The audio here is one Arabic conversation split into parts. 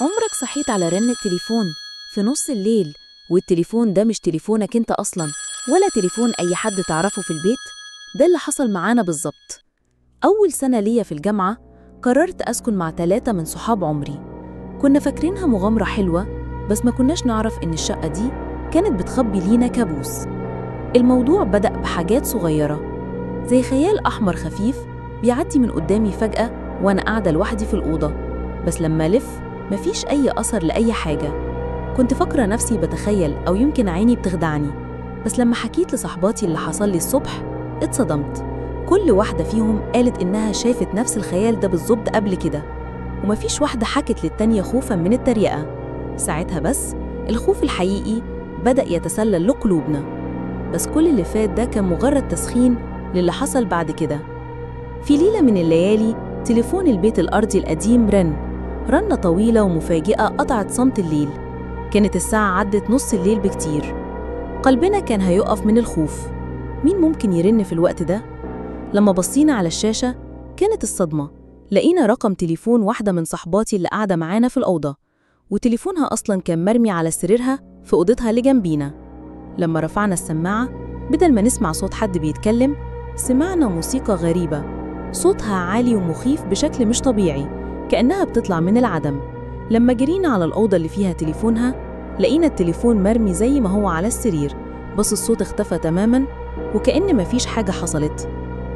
عمرك صحيت على رن التليفون في نص الليل والتليفون ده مش تليفونك انت اصلا ولا تليفون اي حد تعرفه في البيت؟ ده اللي حصل معانا بالظبط. اول سنة ليا في الجامعة قررت اسكن مع 3 من صحاب عمري. كنا فاكرينها مغامرة حلوة، بس ما كناش نعرف ان الشقة دي كانت بتخبي لينا كابوس. الموضوع بدأ بحاجات صغيرة زي خيال احمر خفيف بيعدي من قدامي فجأة وانا قاعدة لوحدي في الأوضة، بس لما ألف مفيش أي أثر لأي حاجة. كنت فاكرة نفسي بتخيل أو يمكن عيني بتخدعني، بس لما حكيت لصحباتي اللي حصل لي الصبح اتصدمت. كل واحدة فيهم قالت إنها شافت نفس الخيال ده بالظبط قبل كده، ومفيش واحدة حكت للتانية خوفاً من التريقة. ساعتها بس الخوف الحقيقي بدأ يتسلل لقلوبنا. بس كل اللي فات ده كان مجرد تسخين للي حصل بعد كده. في ليلة من الليالي تليفون البيت الأرضي القديم رنة طويلة ومفاجئة قطعت صمت الليل. كانت الساعة عدت نص الليل بكتير. قلبنا كان هيقف من الخوف. مين ممكن يرن في الوقت ده؟ لما بصينا على الشاشة كانت الصدمة. لقينا رقم تليفون واحدة من صحباتي اللي قاعدة معانا في الأوضة، وتليفونها أصلاً كان مرمي على سريرها في أوضتها اللي جنبينا. لما رفعنا السماعة بدل ما نسمع صوت حد بيتكلم، سمعنا موسيقى غريبة، صوتها عالي ومخيف بشكل مش طبيعي، كأنها بتطلع من العدم. لما جرينا على الأوضة اللي فيها تليفونها لقينا التليفون مرمي زي ما هو على السرير، بس الصوت اختفى تماماً وكأن مفيش حاجة حصلت.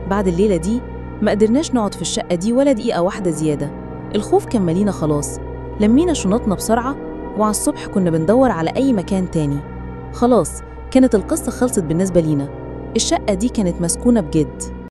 بعد الليلة دي ما قدرناش نقعد في الشقة دي ولا دقيقة واحدة زيادة. الخوف كان مالينا خلاص. لمينا شنطنا بسرعة وعلى الصبح كنا بندور على أي مكان تاني. خلاص كانت القصة خلصت بالنسبة لينا. الشقة دي كانت مسكونة بجد.